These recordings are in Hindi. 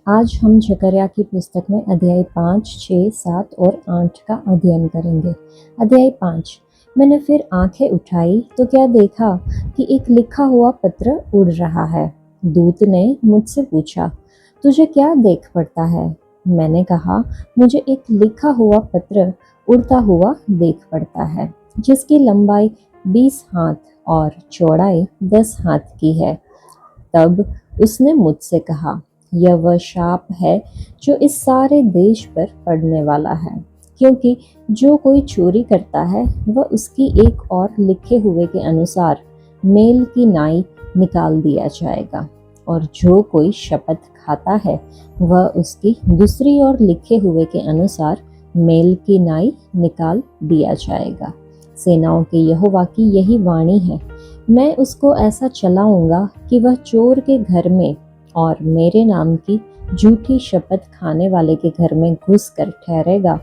आज हम जकर्या की पुस्तक में अध्याय 5, 6, 7 और 8 का अध्ययन करेंगे। अध्याय 5। मैंने फिर आंखें उठाई तो क्या देखा कि एक लिखा हुआ पत्र उड़ रहा है। दूत ने मुझसे पूछा, तुझे क्या देख पड़ता है? मैंने कहा, मुझे एक लिखा हुआ पत्र उड़ता हुआ देख पड़ता है, जिसकी लंबाई 20 हाथ और चौड़ाई 10 हाथ की है। तब उसने मुझसे कहा, यह वह शाप है जो इस सारे देश पर पड़ने वाला है, क्योंकि जो कोई चोरी करता है वह उसकी एक और लिखे हुए के अनुसार मेल की नाई निकाल दिया जाएगा, और जो कोई शपथ खाता है वह उसकी दूसरी ओर लिखे हुए के अनुसार मेल की नाई निकाल दिया जाएगा। सेनाओं के यहोवा की यही वाणी है, मैं उसको ऐसा चलाऊंगा कि वह चोर के घर में और मेरे नाम की झूठी शपथ खाने वाले के घर में घुस कर ठहरेगा,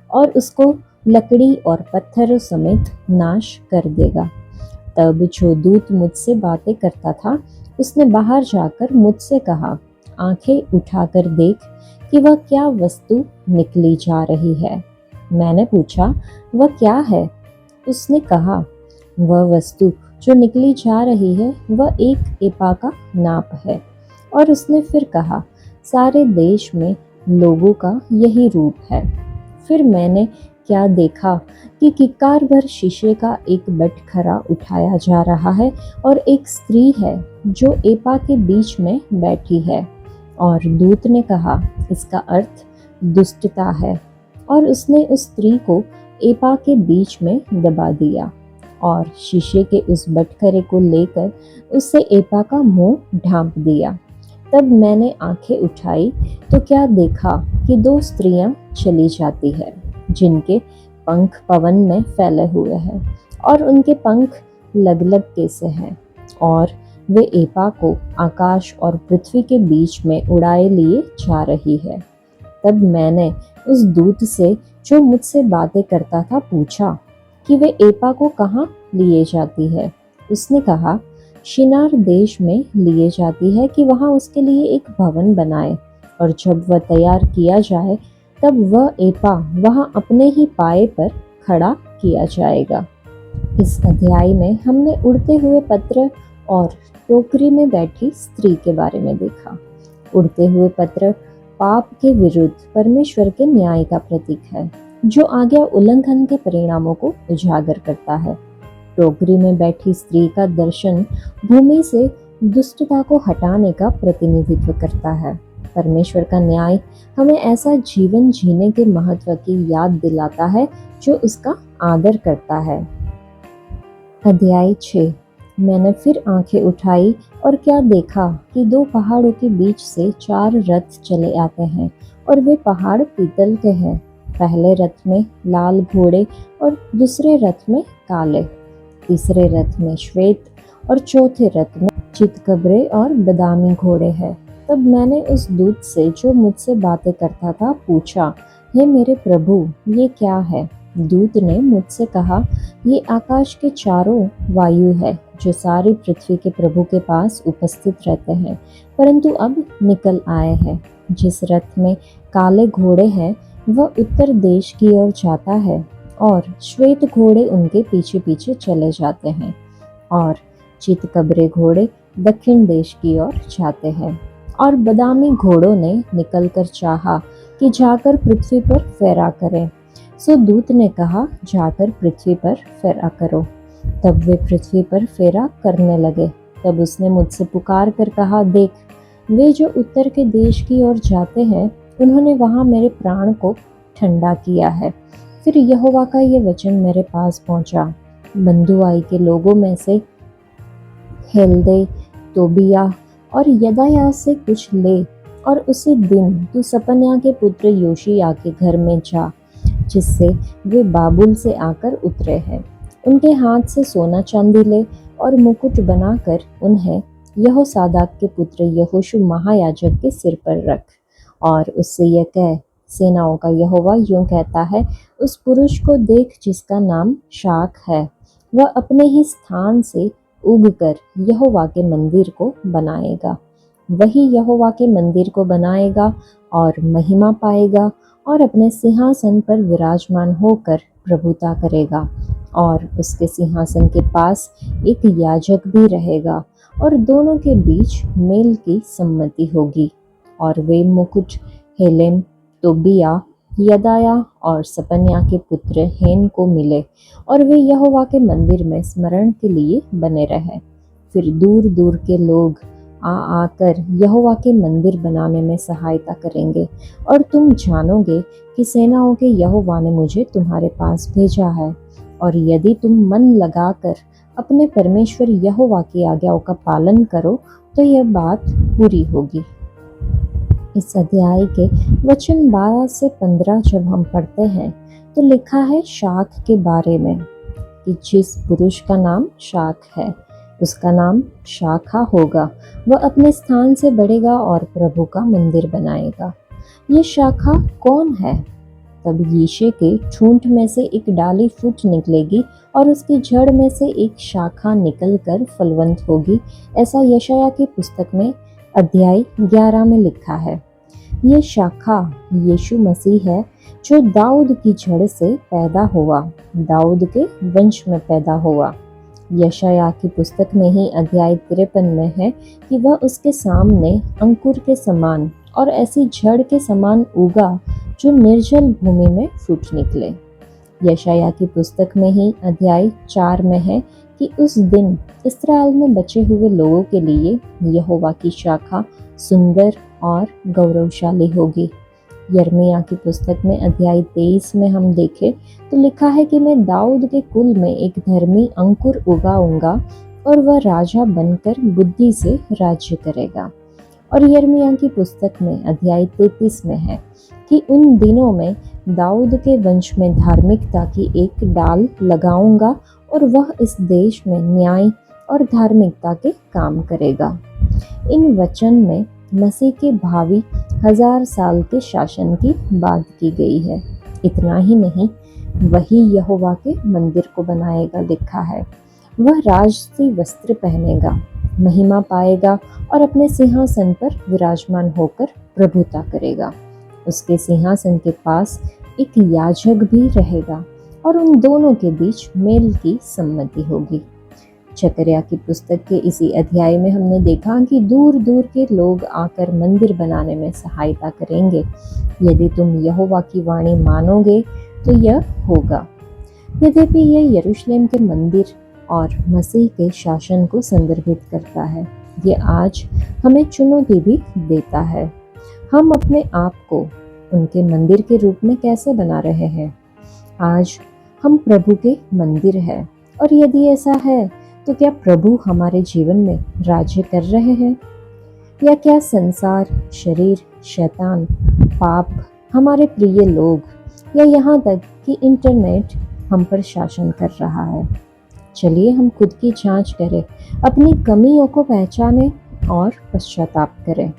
और उसको लकड़ी और पत्थरों समेत नाश कर देगा। तब जो दूत मुझसे बातें करता था उसने बाहर जाकर मुझसे कहा, आंखें उठाकर देख कि वह क्या वस्तु निकली जा रही है। मैंने पूछा, वह क्या है? उसने कहा, वह वस्तु जो निकली जा रही है वह एक एपा का नाप है। और उसने फिर कहा, सारे देश में लोगों का यही रूप है। फिर मैंने क्या देखा कि किक्कार भर शीशे का एक बटखरा उठाया जा रहा है, और एक स्त्री है जो एपा के बीच में बैठी है। और दूत ने कहा, इसका अर्थ दुष्टता है। और उसने उस स्त्री को एपा के बीच में दबा दिया, और शीशे के उस बटखरे को लेकर उससे एपा का मुंह ढांप दिया। तब मैंने आंखें उठाई तो क्या देखा कि 2 स्त्रियां चली जाती है, जिनके पंख पवन में फैले हुए हैं, और उनके पंख लगलग के से हैं, और वे एपा को आकाश और पृथ्वी के बीच में उड़ाए लिए जा रही है। तब मैंने उस दूत से जो मुझसे बातें करता था पूछा कि वे एपा को कहाँ लिए जाती है। उसने कहा, शिनार देश में लिए जाती है कि वहाँ उसके लिए एक भवन बनाए, और जब वह तैयार किया जाए तब वह एपा वहाँ अपने ही पाए पर खड़ा किया जाएगा। इस अध्याय में हमने उड़ते हुए पत्र और टोकरी में बैठी स्त्री के बारे में देखा। उड़ते हुए पत्र पाप के विरुद्ध परमेश्वर के न्याय का प्रतीक है, जो आज्ञा उल्लंघन के परिणामों को उजागर करता है। टोकरी में बैठी स्त्री का दर्शन भूमि से दुष्टता को हटाने का प्रतिनिधित्व करता है। परमेश्वर का न्याय हमें ऐसा जीवन जीने के महत्व की याद दिलाता है जो उसका आदर करता है। अध्याय 6। मैंने फिर आंखें उठाई और क्या देखा कि 2 पहाड़ों के बीच से 4 रथ चले आते हैं, और वे पहाड़ पीतल के हैं। पहले रथ में लाल घोड़े और दूसरे रथ में काले, तीसरे रथ में श्वेत और चौथे रथ में चितकबरे और बदामी घोड़े हैं। तब मैंने उस दूत से जो मुझसे बातें करता था पूछा, हे मेरे प्रभु, ये क्या है? दूत ने मुझसे कहा, ये आकाश के चारों वायु है जो सारी पृथ्वी के प्रभु के पास उपस्थित रहते हैं, परंतु अब निकल आए हैं। जिस रथ में काले घोड़े हैं वह उत्तर देश की ओर जाता है, और श्वेत घोड़े उनके पीछे पीछे चले जाते हैं, और चितकबरे घोड़े दक्षिण देश की ओर जाते हैं। और बदामी घोड़ों ने निकलकर चाहा कि जाकर पृथ्वी पर फेरा करें। सो दूत ने कहा, जाकर पृथ्वी पर फेरा करो। तब वे पृथ्वी पर फेरा करने लगे। तब उसने मुझसे पुकार कर कहा, देख, वे जो उत्तर के देश की ओर जाते हैं उन्होंने वहां मेरे प्राण को ठंडा किया है। फिर यहोवा का ये वचन मेरे पास पहुंचा, बंधुआई के लोगों में से हेल्दे, तोबिया और यदाया से कुछ ले, और उसी दिन तू सपन्या के पुत्र योशिया के घर में जा, जिससे वे बाबुल से आकर उतरे हैं। उनके हाथ से सोना चांदी ले, और मुकुट बनाकर उन्हें यहोसादाक के पुत्र यहोशू महायाजक के सिर पर रख, और उससे यह कह, सेनाओं का यहोवा यूं कहता है, उस पुरुष को देख जिसका नाम शाक है, वह अपने ही स्थान से उगकर यहोवा के मंदिर को बनाएगा। वही यहोवा के मंदिर को बनाएगा और महिमा पाएगा और अपने सिंहासन पर विराजमान होकर प्रभुता करेगा। और उसके सिंहासन के पास एक याजक भी रहेगा और दोनों के बीच मेल की सम्मति होगी। और वे मुकुट हेलेम, तोबिया, यदाया और सपन्या के पुत्र हेन को मिले और वे यहोवा के मंदिर में स्मरण के लिए बने रहे। फिर दूर दूर के लोग आ आकर यहोवा के मंदिर बनाने में सहायता करेंगे और तुम जानोगे कि सेनाओं के यहोवा ने मुझे तुम्हारे पास भेजा है। और यदि तुम मन लगाकर अपने परमेश्वर यहोवा की आज्ञाओं का पालन करो तो यह बात पूरी होगी। इस अध्याय के वचन 12 से 15 जब हम पढ़ते हैं तो लिखा है शाख के बारे में कि जिस पुरुष का नाम शाख है उसका नाम शाखा होगा, वह अपने स्थान से बढ़ेगा और प्रभु का मंदिर बनाएगा। ये शाखा कौन है? तब यीशे के ठूंठ में से एक डाली फूट निकलेगी और उसकी जड़ में से एक शाखा निकलकर फलवंत होगी, ऐसा यशायाह की पुस्तक में अध्याय 11 में लिखा है। ये शाखा यीशु मसीह है जो दाऊद की जड़ से पैदा हुआ, दाऊद के वंश में पैदा हुआ। यशायाह की पुस्तक में ही अध्याय 53 में है कि वह उसके सामने अंकुर के समान और ऐसी जड़ के समान उगा जो निर्जल भूमि में फूट निकले। यशायाह की पुस्तक में ही अध्याय 4 में है कि उस दिन इस्राएल में बचे हुए लोगों के लिए यहोवा की शाखा सुंदर और गौरवशाली होगी। यिर्मयाह की पुस्तक में अध्याय 23 में हम देखें तो लिखा है कि मैं दाऊद के कुल में एक धर्मी अंकुर उगाऊंगा और वह राजा बनकर बुद्धि से राज्य करेगा। और यिर्मयाह की पुस्तक में अध्याय 33 में है कि उन दिनों में दाऊद के वंश में धार्मिकता की एक डाल लगाऊंगा और वह इस देश में न्याय और धार्मिकता के काम करेगा। इन वचन में मसीह के भावी 1000 साल के शासन की बात की गई है। इतना ही नहीं, वही यहोवा के मंदिर को बनाएगा लिखा है। वह राजसी वस्त्र पहनेगा, महिमा पाएगा और अपने सिंहासन पर विराजमान होकर प्रभुता करेगा। उसके सिंहासन के पास एक याजक भी रहेगा और उन दोनों के बीच मेल की सम्मति होगी। जकरिया की पुस्तक के इसी अध्याय में हमने देखा कि दूर दूर के लोग आकर मंदिर बनाने में सहायता करेंगे। यदि तुम यहोवा की वाणी मानोगे तो यह होगा। यद्यपि यह यरूशलेम के मंदिर और मसीह के शासन को संदर्भित करता है, ये आज हमें चुनौती भी देता है। हम अपने आप को उनके मंदिर के रूप में कैसे बना रहे हैं? आज हम प्रभु के मंदिर हैं, और यदि ऐसा है तो क्या प्रभु हमारे जीवन में राज्य कर रहे हैं, या क्या संसार, शरीर, शैतान, पाप, हमारे प्रिय लोग या यहाँ तक कि इंटरनेट हम पर शासन कर रहा है? चलिए हम खुद की जांच करें, अपनी कमियों को पहचानें और पश्चाताप करें।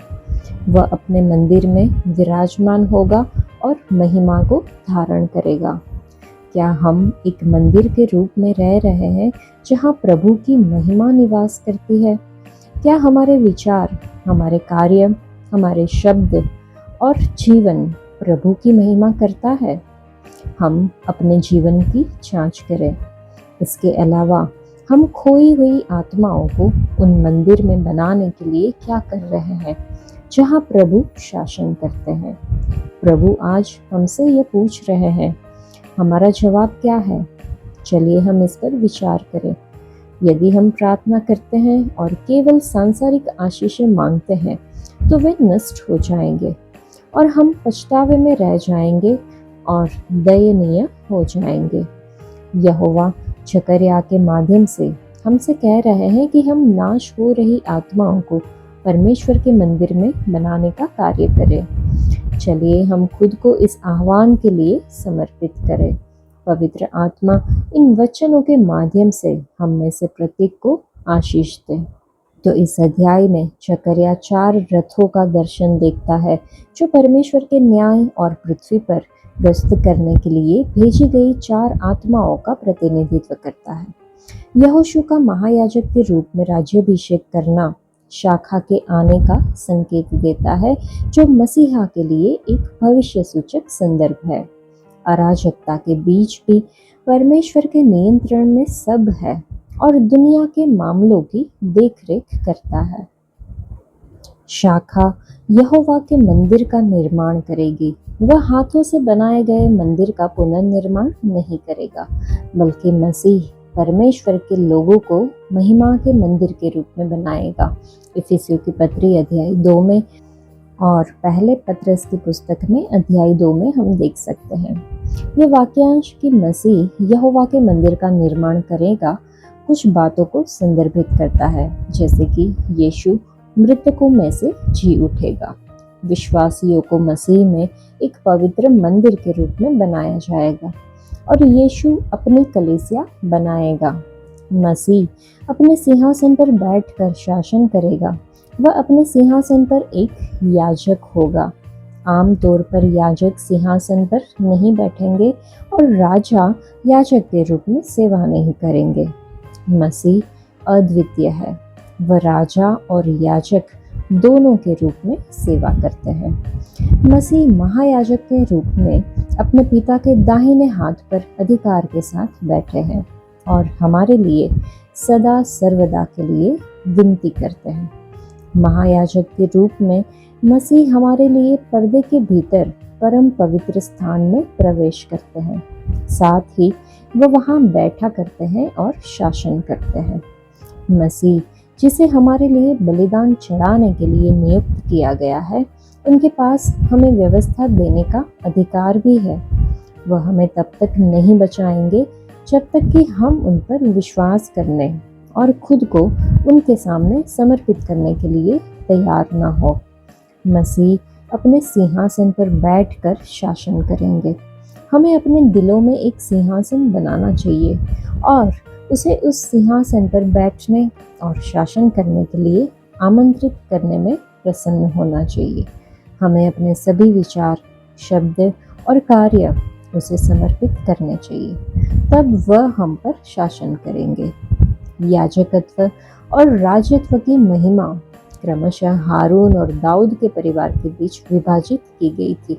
वह अपने मंदिर में विराजमान होगा और महिमा को धारण करेगा। क्या हम एक मंदिर के रूप में रह रहे हैं जहां प्रभु की महिमा निवास करती है? क्या हमारे विचार, हमारे कार्य, हमारे शब्द और जीवन प्रभु की महिमा करता है? हम अपने जीवन की जांच करें। इसके अलावा हम खोई हुई आत्माओं को उन मंदिर में बनाने के लिए क्या कर रहे हैं जहां प्रभु शासन करते हैं? प्रभु आज हमसे ये पूछ रहे हैं, हमारा जवाब क्या है? चलिए हम इस पर विचार करें। यदि हम प्रार्थना करते हैं और केवल सांसारिक आशीषें मांगते हैं तो वे नष्ट हो जाएंगे और हम पछतावे में रह जाएंगे और दयनीय हो जाएंगे। यहोवा जकरिया के माध्यम से हमसे कह रहे हैं कि हम नाश हो रही आत्माओं को परमेश्वर के मंदिर में बनाने का कार्य करें। चलिए हम खुद को इस आह्वान के लिए समर्पित करें। पवित्र आत्मा इन वचनों के माध्यम से हम में से प्रत्येक को आशीष दे। तो इस अध्याय में जकरिया 4 रथों का दर्शन देखता है जो परमेश्वर के न्याय और पृथ्वी पर गश्त करने के लिए भेजी गई 4 आत्माओं का प्रतिनिधित्व करता है। यहोशू का महायाजक के रूप में राज्याभिषेक करना शाखा के आने का संकेत देता है, जो मसीहा के लिए एक भविष्य सूचक संदर्भ है। अराजकता के बीच भी परमेश्वर के नियंत्रण में सब है और दुनिया के मामलों की देखरेख करता है। शाखा यहोवा के मंदिर का निर्माण करेगी। वह हाथों से बनाए गए मंदिर का पुनर्निर्माण नहीं करेगा, बल्कि मसीह परमेश्वर के लोगों को महिमा के मंदिर के रूप में बनाएगा। इफिसियों की पत्री अध्याय 2 में और पहले पत्रस की पुस्तक में अध्याय 2 में हम देख सकते हैं। ये वाक्यांश कि मसीह यहोवा के मंदिर का निर्माण करेगा कुछ बातों को संदर्भित करता है, जैसे कि यीशु मृतकों में से जी उठेगा, विश्वासियों को मसीह में एक पवित्र मंदिर के रूप में बनाया जाएगा और यीशु अपनी कलीसिया बनाएगा। मसीह अपने सिंहासन पर बैठकर शासन करेगा। वह अपने सिंहासन पर एक याजक होगा। आमतौर पर याजक सिंहासन पर नहीं बैठेंगे और राजा याजक के रूप में सेवा नहीं करेंगे। मसीह अद्वितीय है। वह राजा और याजक दोनों के रूप में सेवा करते हैं। मसीह महायाजक के रूप में अपने पिता के दाहिने हाथ पर अधिकार के साथ बैठे हैं और हमारे लिए सदा सर्वदा के लिए विनती करते हैं। महायाजक के रूप में मसीह हमारे लिए पर्दे के भीतर परम पवित्र स्थान में प्रवेश करते हैं। साथ ही वह वहां बैठा करते हैं और शासन करते हैं। मसीह जिसे हमारे लिए बलिदान चढ़ाने के लिए नियुक्त किया गया है, उनके पास हमें व्यवस्था देने का अधिकार भी है। वह हमें तब तक नहीं बचाएंगे जब तक कि हम उन पर विश्वास करने और खुद को उनके सामने समर्पित करने के लिए तैयार न हो। मसीह अपने सिंहासन पर बैठकर शासन करेंगे। हमें अपने दिलों में एक सिंहासन बनाना चाहिए और उसे उस सिंहासन पर बैठने और शासन करने के लिए आमंत्रित करने में प्रसन्न होना चाहिए। हमें अपने सभी विचार, शब्द और कार्य उसे समर्पित करने चाहिए, तब वह हम पर शासन करेंगे। याजकत्व और राजत्व की महिमा क्रमशः हारून और दाऊद के परिवार के बीच विभाजित की गई थी,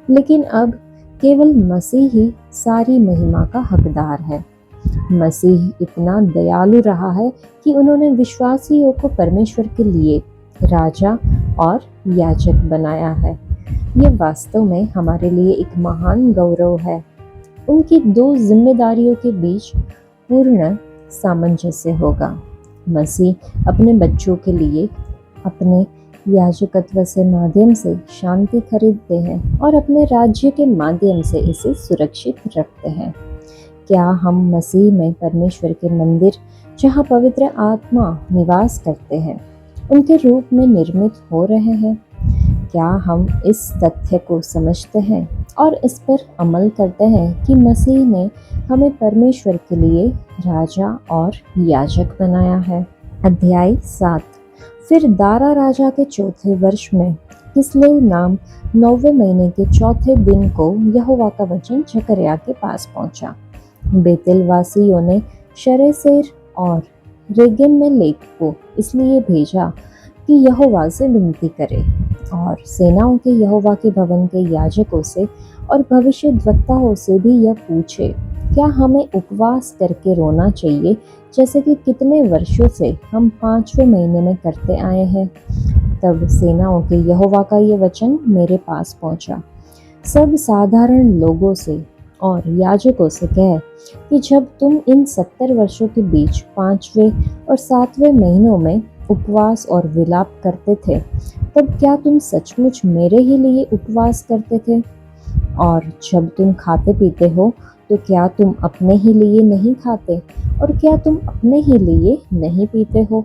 लेकिन अब केवल मसीह ही सारी महिमा का हकदार है। मसीह इतना दयालु रहा है कि उन्होंने विश्वासियों को परमेश्वर के लिए राजा और याजक बनाया है। ये वास्तव में हमारे लिए एक महान गौरव है। उनकी दो जिम्मेदारियों के बीच पूर्ण सामंजस्य होगा। मसीह अपने बच्चों के लिए अपने याजकत्व से माध्यम से शांति खरीदते हैं और अपने राज्य के माध्यम से इसे सुरक्षित रखते हैं। क्या हम मसीह में परमेश्वर के मंदिर, जहाँ पवित्र आत्मा निवास करते हैं, उनके रूप में निर्मित हो रहे हैं? क्या हम इस तथ्य को समझते हैं और इस पर अमल करते हैं कि मसीह ने हमें परमेश्वर के लिए राजा और याजक बनाया है? अध्याय 7। फिर दारा राजा के चौथे वर्ष में किस्लेव नाम 9वें महीने के चौथे दिन को यहोवा का वचन जकर्याह के पास पहुंचा। बेतेल वासियों ने शरेसेर और रेगिम में लेख को इसलिए भेजा कि यहोवा से विनती करे और सेनाओं के यहोवा के भवन के याजकों से और भविष्यद्वक्ताओं से भी यह पूछे, क्या हमें उपवास करके रोना चाहिए, जैसे कि कितने वर्षों से हम 5वें महीने में करते आए हैं? तब सेनाओं के यहोवा का ये वचन मेरे पास पहुंचा। सब साधारण लोगों से और याजकों से कह कि जब तुम इन 70 वर्षों के बीच 5वें और 7वें महीनों में उपवास और विलाप करते थे, तब क्या तुम सचमुच मेरे ही लिए उपवास करते थे? और जब तुम खाते पीते हो, तो क्या तुम अपने ही लिए नहीं खाते और क्या तुम अपने ही लिए नहीं पीते हो?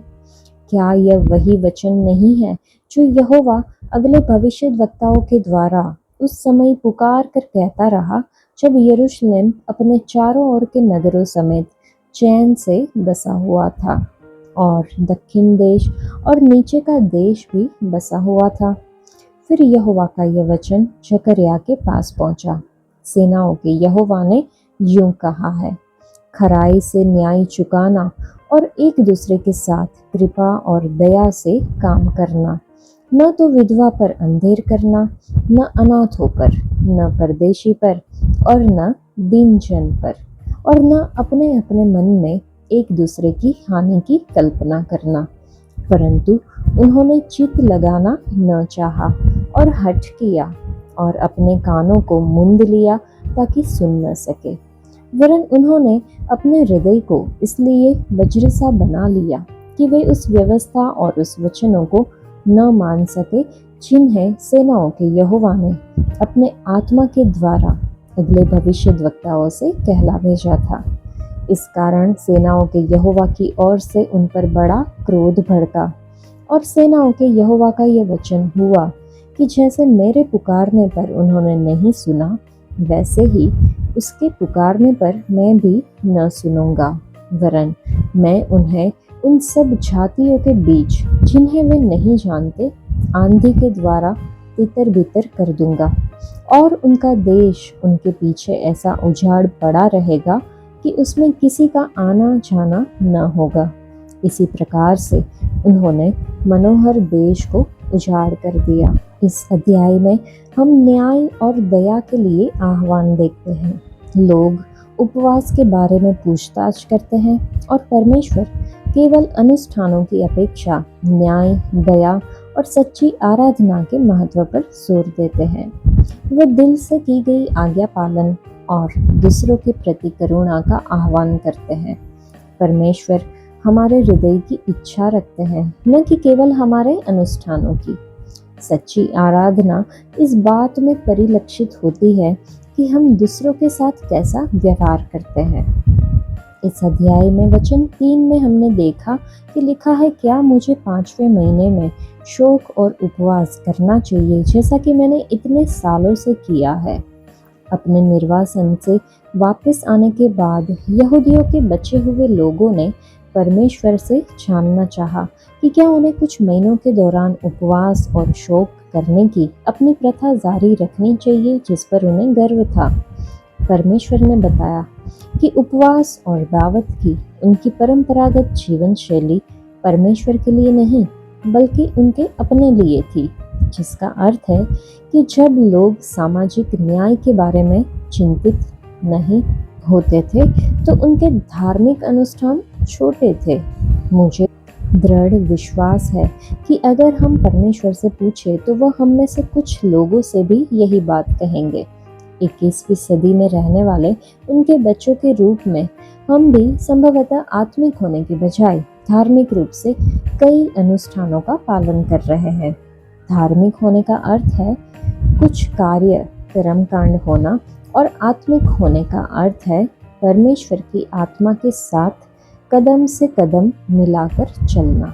क्या यह वही वचन नहीं है जो यहोवा अगले भविष्यद्वक्ताओं के द्वारा उस समय पुकार कर कहता रहा, जब यरूशलेम अपने चारों ओर के नगरों समेत चैन से बसा हुआ था और दक्षिण देश और नीचे का देश भी बसा हुआ था? फिर यहोवा का यह वचन जकर्याह के पास पहुंचा। सेनाओं के यहोवा ने यूं कहा है, खराई से न्याय चुकाना और एक दूसरे के साथ कृपा और दया से काम करना। न तो विधवा पर अंधेर करना, न अनाथों पर, न परदेशी पर, और न दीन जन पर, और न अपने अपने मन में एक दूसरे की हानि की कल्पना करना। परंतु उन्होंने चित लगाना न चाहा और हठ किया और अपने कानों को मूंद लिया ताकि सुन न सके। वरन उन्होंने अपने हृदय को इसलिए वज्र सा बना लिया कि वे उस व्यवस्था और उस वचनों को न मान सके जिन्हें सेनाओं के यहोवा ने अपने आत्मा के द्वारा अगले भविष्यद्वक्ताओं से कहला भेजा था। इस कारण सेनाओं के यहोवा की ओर से उन पर बड़ा क्रोध भड़का। और सेनाओं के यहोवा का यह वचन हुआ कि जैसे मेरे पुकारने पर उन्होंने नहीं सुना, वैसे ही उसके पुकारने पर मैं भी न सुनूंगा, वरन मैं उन्हें उन सब जातियों के बीच जिन्हें वे नहीं जानते आंधी के द्वारा तितर बितर कर दूंगा, और उनका देश उनके पीछे ऐसा उजाड़ पड़ा रहेगा कि उसमें किसी का आना जाना न होगा। इसी प्रकार से उन्होंने मनोहर देश को उजाड़ कर दिया। इस अध्याय में हम न्याय और दया के लिए आह्वान देखते हैं। लोग उपवास के बारे में पूछताछ करते हैं और परमेश्वर केवल अनुष्ठानों की अपेक्षा न्याय, दया और सच्ची आराधना के महत्व पर जोर देते हैं। वे दिल से की गई आज्ञा पालन और दूसरों के प्रति करुणा का आह्वान करते हैं। परमेश्वर हमारे हृदय की इच्छा रखते हैं, न कि केवल हमारे अनुष्ठानों की। सच्ची आराधना इस बात में परिलक्षित होती है कि हम दूसरों के साथ कैसा व्यवहार करते हैं। इस अध्याय में वचन 3 में हमने देखा कि लिखा है, क्या मुझे 5वें महीने में शोक और उपवास करना चाहिए जैसा कि मैंने इतने सालों से किया है। अपने निर्वासन से वापस आने के बाद यहूदियों के बचे हुए लोगों ने परमेश्वर से जानना चाहा कि क्या उन्हें कुछ महीनों के दौरान उपवास और शोक करने की अपनी प्रथा जारी रखनी चाहिए जिस पर उन्हें गर्व था। परमेश्वर ने बताया कि उपवास और दावत की उनकी परंपरागत जीवन शैली परमेश्वर के लिए नहीं बल्कि उनके अपने लिए थी, जिसका अर्थ है कि जब लोग सामाजिक न्याय के बारे में चिंतित नहीं होते थे तो उनके धार्मिक अनुष्ठान छोटे थे। मुझे दृढ़ विश्वास है कि अगर हम परमेश्वर से पूछे तो वह हम में से कुछ लोगों से भी यही बात कहेंगे। 21वीं सदी में रहने वाले उनके बच्चों के रूप में हम भी संभवतः आत्मिक होने की बजाय धार्मिक रूप से कई अनुष्ठानों का पालन कर रहे हैं। धार्मिक होने का अर्थ है कुछ कार्य कर्मकांड होना, और आत्मिक होने का अर्थ है परमेश्वर की आत्मा के साथ कदम से कदम मिलाकर चलना।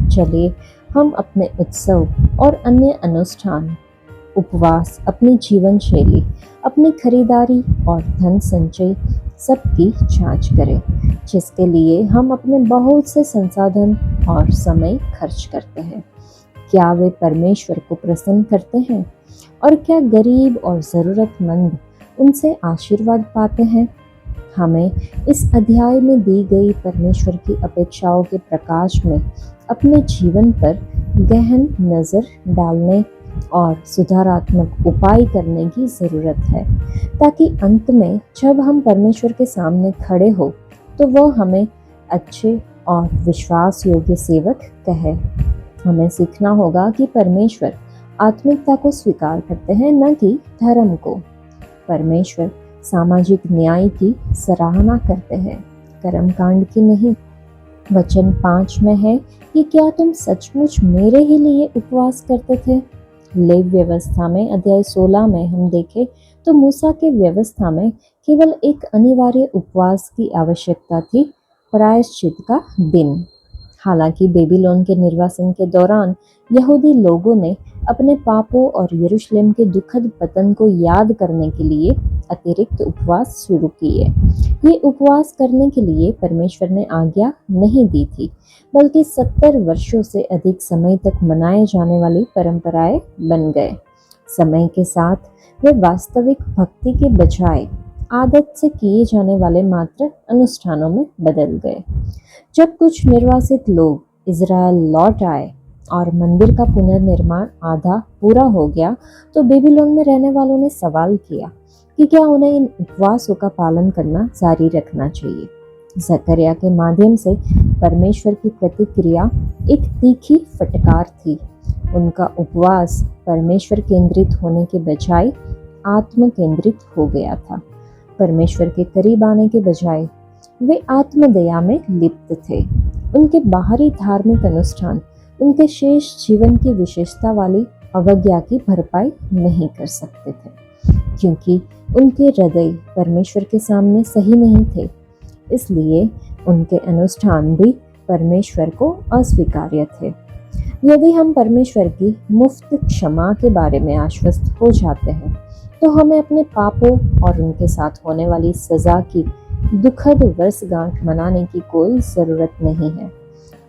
चलिए हम अपने उत्सव और अन्य अनुष्ठान, उपवास, अपनी जीवन शैली, अपनी खरीदारी और धन संचय सबकी जांच करें, जिसके लिए हम अपने बहुत से संसाधन और समय खर्च करते हैं। क्या वे परमेश्वर को प्रसन्न करते हैं? और क्या गरीब और ज़रूरतमंद उनसे आशीर्वाद पाते हैं? हमें इस अध्याय में दी गई परमेश्वर की अपेक्षाओं के प्रकाश में अपने जीवन पर गहन नज़र डालने और सुधारात्मक उपाय करने की ज़रूरत है, ताकि अंत में जब हम परमेश्वर के सामने खड़े हो तो वह हमें अच्छे और विश्वास योग्य सेवक कहे। हमें सीखना होगा कि परमेश्वर आत्मिकता को स्वीकार करते हैं, न कि धर्म को। परमेश्वर सामाजिक न्याय की सराहना करते हैं, कर्मकांड की नहीं। वचन 5 में है कि क्या तुम सचमुच मेरे ही लिए उपवास करते थे? लेव व्यवस्था में अध्याय 16 में हम देखें तो मूसा के व्यवस्था में केवल एक अनिवार्य उपवास की आवश्यकता थी, प्रायश्चित का दिन। हालांकि बेबीलोन के निर्वासन के दौरान यहूदी लोगों ने अपने पापों और यरूशलेम के दुखद पतन को याद करने के लिए अतिरिक्त उपवास शुरू किए। ये उपवास करने के लिए परमेश्वर ने आज्ञा नहीं दी थी, बल्कि 70 वर्षों से अधिक समय तक मनाए जाने वाली परंपराएं बन गए। समय के साथ वे वास्तविक भक्ति के बजाय आदत से किए जाने वाले मात्र अनुष्ठानों में बदल गए। जब कुछ निर्वासित लोग इज़राइल लौट आए और मंदिर का पुनर्निर्माण आधा पूरा हो गया, तो बेबीलोन में रहने वालों ने सवाल किया कि क्या उन्हें इन उपवासों का पालन करना जारी रखना चाहिए। जकरिया के माध्यम से परमेश्वर की प्रतिक्रिया एक तीखी फटकार थी। उनका उपवास परमेश्वर केंद्रित होने के बजाय आत्म केंद्रित हो गया था। परमेश्वर के करीब आने के बजाय वे आत्मदया में लिप्त थे। उनके बाहरी धार्मिक अनुष्ठान उनके शेष जीवन की विशेषता वाली अवज्ञा की भरपाई नहीं कर सकते थे, क्योंकि उनके हृदय परमेश्वर के सामने सही नहीं थे। इसलिए उनके अनुष्ठान भी परमेश्वर को अस्वीकार्य थे। यदि हम परमेश्वर की मुफ्त क्षमा के बारे में आश्वस्त हो जाते हैं, तो हमें अपने पापों और उनके साथ होने वाली सजा की दुखद वर्षगांठ मनाने की कोई ज़रूरत नहीं है।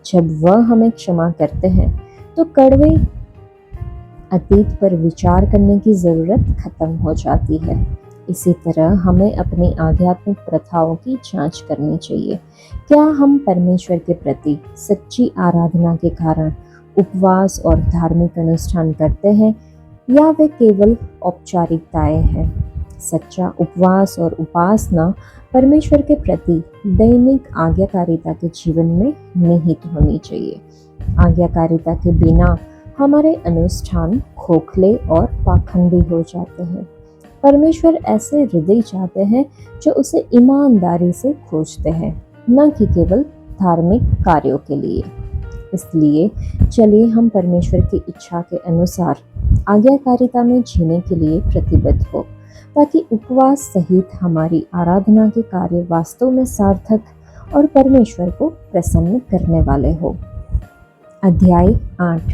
जब वह हमें क्षमा करते हैं, तो कड़वे अतीत पर विचार करने की ज़रूरत खत्म हो जाती है। इसी तरह हमें अपनी आध्यात्मिक प्रथाओं की जांच करनी चाहिए। क्या हम परमेश्वर के प्रति सच्ची आराधना के कारण उपवास और धार्मिक अनुष्ठान करते हैं, या वे केवल औपचारिकताएं हैं? सच्चा उपवास और उपासना परमेश्वर के प्रति दैनिक आज्ञाकारिता के जीवन में निहित होनी चाहिए। आज्ञाकारिता के बिना हमारे अनुष्ठान खोखले और पाखंडी हो जाते हैं। परमेश्वर ऐसे हृदय चाहते हैं जो उसे ईमानदारी से खोजते हैं, न कि केवल धार्मिक कार्यों के लिए। इसलिए चलिए हम परमेश्वर की इच्छा के अनुसार आज्ञाकारिता में जीने के लिए प्रतिबद्ध हो, ताकि उपवास सहित हमारी आराधना के कार्य वास्तव में सार्थक और परमेश्वर को प्रसन्न करने वाले हो। अध्याय 8।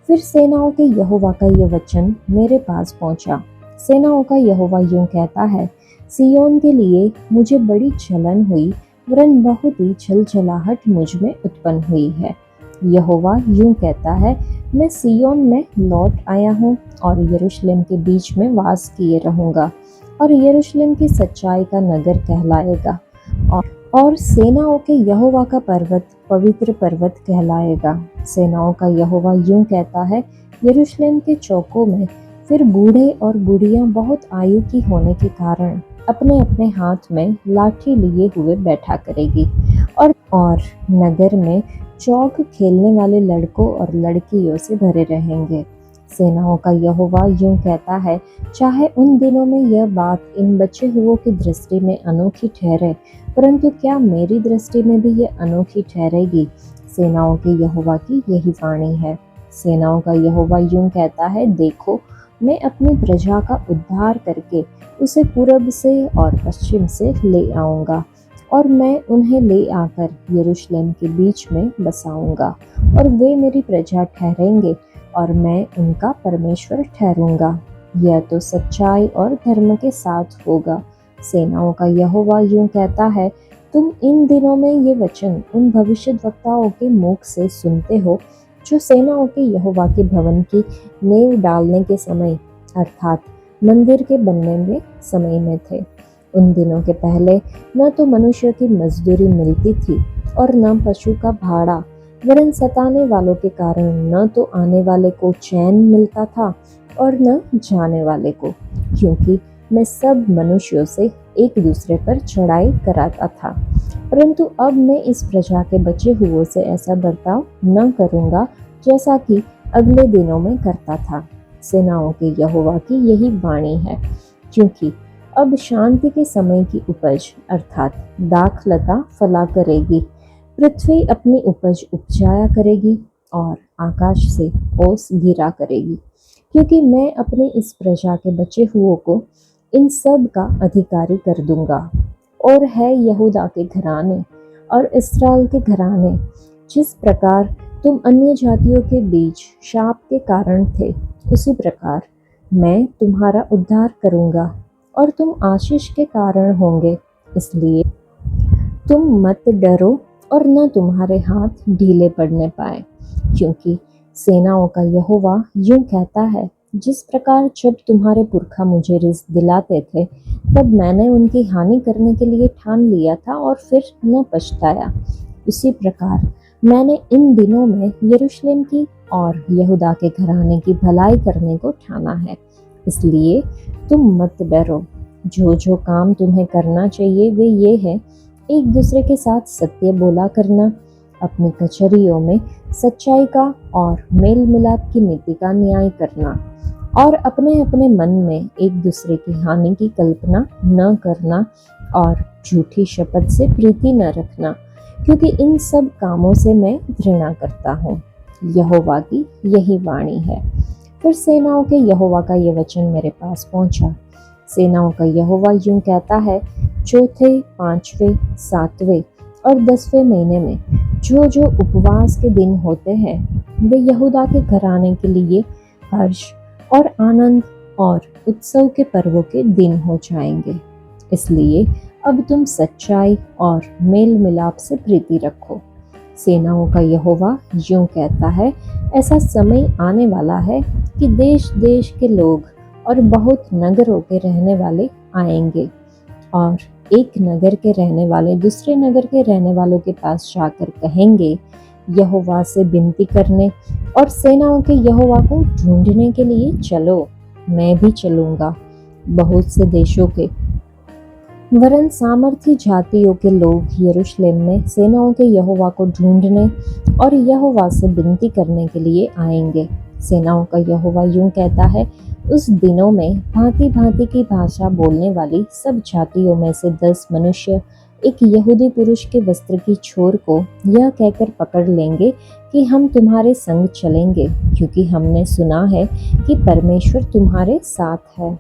फिर सेनाओं के यहोवा का यह वचन मेरे पास पहुंचा। सेनाओं का यहोवा यूं कहता है, सिय्योन के लिए मुझे बड़ी जलन हुई, वरन बहुत ही झलझलाहट मुझ में उत्पन्न हुई है। यहोवा यूं कहता है, मैं सिय्योन में लौट आया हूँ और यरूशलेम के बीच में वास किए रहूँगा, और यरूशलेम की सच्चाई का नगर कहलाएगा, और सेनाओं के यहोवा का पर्वत पवित्र पर्वत कहलाएगा। सेनाओं का यहोवा यूं कहता है, यरूशलेम के चौकों में फिर बूढ़े और बूढ़ियां बहुत आयु की होने के कारण अपने अपने हाथ में लाठी लिए हुए बैठा करेगी, और नगर में चौक खेलने वाले लड़कों और लड़कियों से भरे रहेंगे। सेनाओं का यहोवा यूं कहता है, चाहे उन दिनों में यह बात इन बचे हुओं की दृष्टि में अनोखी ठहरे, परंतु क्या मेरी दृष्टि में भी यह अनोखी ठहरेगी? सेनाओं के यहोवा की यही वाणी है। सेनाओं का यहोवा यूं कहता है, देखो, मैं अपनी प्रजा का उद्धार करके उसे पूरब से और पश्चिम से ले आऊँगा, और मैं उन्हें ले आकर यरूशलेम के बीच में बसाऊँगा, और वे मेरी प्रजा ठहरेंगे और मैं उनका परमेश्वर ठहरूँगा। यह तो सच्चाई और धर्म के साथ होगा। सेनाओं का यहोवा यूं कहता है, तुम इन दिनों में ये वचन उन भविष्यद्वक्ताओं के मुख से सुनते हो, जो सेनाओं के यहोवा के भवन की नींव डालने के समय अर्थात मंदिर के बनने में समय में थे। उन दिनों के पहले न तो मनुष्य की मजदूरी मिलती थी और न पशु का भाड़ा, वरन सताने वालों के कारण न तो आने वाले को चैन मिलता था और न जाने वाले को, क्योंकि मैं सब मनुष्यों से एक दूसरे पर चढ़ाई कराता था। परंतु अब मैं इस प्रजा के बचे हुओं से ऐसा बर्ताव न करूँगा जैसा कि अगले दिनों में करता था। सेनाओं के यहोवा की यही वाणी है, क्योंकि अब शांति के समय की उपज अर्थात दाखलता फला करेगी, पृथ्वी अपनी उपज उपजाया करेगी और आकाश से ओस गिरा करेगी, क्योंकि मैं अपने इस प्रजा के बचे हुओं को इन सब का अधिकारी कर दूंगा। और है यहूदा के घराने और इस्राएल के घराने, जिस प्रकार तुम अन्य जातियों के बीच शाप के कारण थे, उसी प्रकार मैं तुम्हारा उद्धार करूंगा और तुम आशीष के कारण होंगे। इसलिए तुम मत डरो और न तुम्हारे हाथ ढीले पड़ने पाए, क्योंकि सेनाओं का यहोवा यूं कहता है, जिस प्रकार जब तुम्हारे पुरखा मुझे रिस्क दिलाते थे, तब मैंने उनकी हानि करने के लिए ठान लिया था और फिर न पछताया, उसी प्रकार मैंने इन दिनों में यरूशलेम की और यहूदा के घराने की भलाई करने को ठाना है। इसलिए तुम मत डरो। जो जो काम तुम्हें करना चाहिए वे ये है, एक दूसरे के साथ सत्य बोला करना, अपनी कचहरियों में सच्चाई का और मेल मिलाप की नीति का न्याय करना, और अपने अपने मन में एक दूसरे की हानि की कल्पना न करना और झूठी शपथ से प्रीति न रखना, क्योंकि इन सब कामों से मैं घृणा करता हूँ। यहोवा की यही वाणी है। फिर सेनाओं के यहोवा का ये वचन मेरे पास पहुंचा। सेनाओं का यहोवा यूं कहता है, चौथे, पांचवें, सातवें और 10वें महीने में जो जो उपवास के दिन होते हैं, वे यहूदा के घराने के लिए हर्ष और आनंद और उत्सव के पर्वों के दिन हो जाएंगे। इसलिए अब तुम सच्चाई और मेल मिलाप से प्रीति रखो। सेनाओं का यहोवा यूं कहता है, ऐसा समय आने वाला है कि देश देश के लोग और बहुत नगरों के रहने वाले आएंगे, और एक नगर के रहने वाले दूसरे नगर के रहने वालों के पास जाकर कहेंगे, यहोवा से विनती करने और सेनाओं के यहोवा को ढूंढने के लिए चलो। मैं भी चलूंगा। बहुत से देशों के वरन सामर्थी जातियों के लोग यरूशलेम में सेनाओं के यहोवा को ढूंढने और यहोवा से विनती करने के लिए आएंगे। सेनाओं का यहोवा यूं कहता है, उस दिनों में भांति भांति की भाषा बोलने वाली सब जातियों में से 10 मनुष्य एक यहूदी पुरुष के वस्त्र की छोर को यह कहकर पकड़ लेंगे कि हम तुम्हारे संग चलेंगे, क्योंकि हमने सुना है कि परमेश्वर तुम्हारे साथ है।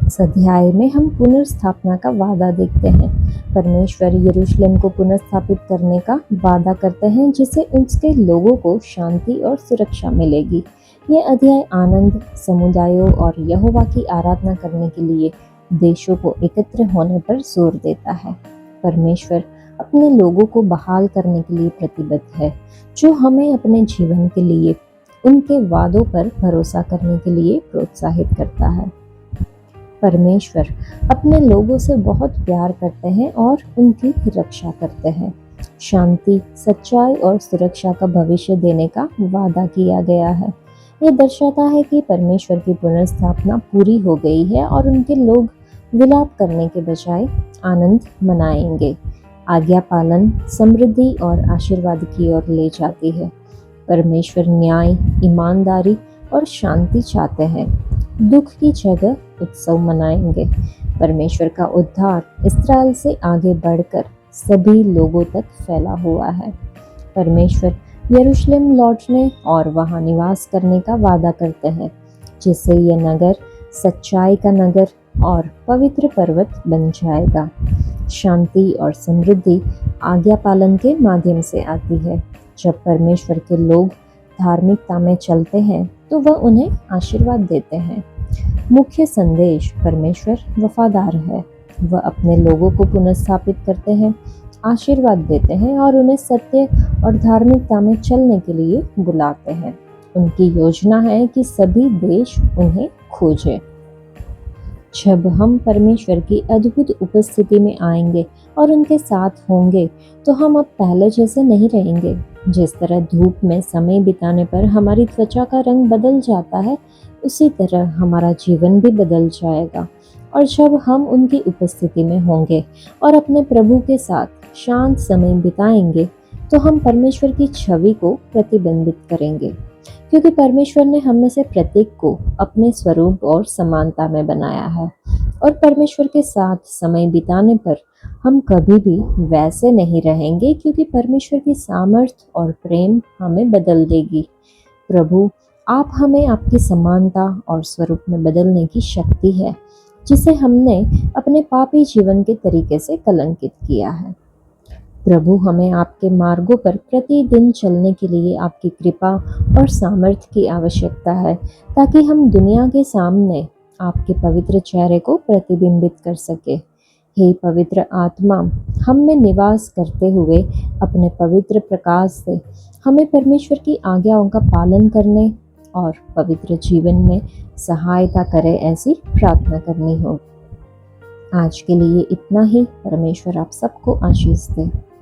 इस अध्याय में हम पुनर्स्थापना का वादा देखते हैं। परमेश्वर यरूशलेम को पुनर्स्थापित करने का वादा करते हैं, जिससे उसके लोगों को शांति और सुरक्षा मिलेगी। यह अध्याय आनंद, समुदायों और यहोवा की आराधना करने के लिए देशों को एकत्र होने पर जोर देता है। परमेश्वर अपने लोगों को बहाल करने के लिए प्रतिबद्ध है, जो हमें अपने जीवन के लिए उनके वादों पर भरोसा करने के लिए प्रोत्साहित करता है। परमेश्वर अपने लोगों से बहुत प्यार करते हैं और उनकी रक्षा करते हैं। शांति, सच्चाई और सुरक्षा का भविष्य देने का वादा किया गया है। यह दर्शाता है कि परमेश्वर की पुनर्स्थापना पूरी हो गई है और उनके लोग विलाप करने के बजाय आनंद मनाएंगे। आज्ञा पालन समृद्धि और आशीर्वाद की ओर ले जाती है। परमेश्वर न्याय, ईमानदारी और शांति चाहते हैं। दुख की जगह उत्सव मनाएंगे। परमेश्वर का उद्धार इस्राएल से आगे बढ़कर सभी लोगों तक फैला हुआ है। परमेश्वर यरूशलेम लौटने और वहां निवास करने का वादा करते हैं, जिससे यह नगर सच्चाई का नगर और पवित्र पर्वत बन जाएगा। शांति और समृद्धि आज्ञा पालन के माध्यम से आती है। जब परमेश्वर के लोग धार्मिकता में चलते हैं तो वह उन्हें आशीर्वाद देते हैं। मुख्य संदेश, परमेश्वर वफादार है। वह अपने लोगों को पुनर्स्थापित करते हैं, आशीर्वाद देते हैं और उन्हें सत्य और धार्मिकता में चलने के लिए बुलाते हैं। उनकी योजना है कि सभी देश उन्हें खोजें। जब हम परमेश्वर की अद्भुत उपस्थिति में आएंगे और उनके साथ होंगे, तो हम अब पहले जैसे नहीं रहेंगे। जिस तरह धूप में समय बिताने पर हमारी त्वचा का रंग बदल जाता है, उसी तरह हमारा जीवन भी बदल जाएगा। और जब हम उनकी उपस्थिति में होंगे और अपने प्रभु के साथ शांत समय बिताएंगे, तो हम परमेश्वर की छवि को प्रतिबिंबित करेंगे, क्योंकि परमेश्वर ने हम में से प्रत्येक को अपने स्वरूप और समानता में बनाया है। और परमेश्वर के साथ समय बिताने पर हम कभी भी वैसे नहीं रहेंगे, क्योंकि परमेश्वर की सामर्थ्य और प्रेम हमें बदल देगी। प्रभु, आप हमें आपकी समानता और स्वरूप में बदलने की शक्ति है, जिसे हमने अपने पापी जीवन के तरीके से कलंकित किया है। प्रभु, हमें आपके मार्गों पर प्रतिदिन चलने के लिए आपकी कृपा और सामर्थ्य की आवश्यकता है, ताकि हम दुनिया के सामने आपके पवित्र चेहरे को प्रतिबिंबित कर सके। हे पवित्र आत्मा, हम में निवास करते हुए अपने पवित्र प्रकाश से हमें परमेश्वर की आज्ञाओं का पालन करने और पवित्र जीवन में सहायता करे, ऐसी प्रार्थना करनी होगी। आज के लिए इतना ही। परमेश्वर आप सबको आशीष दे।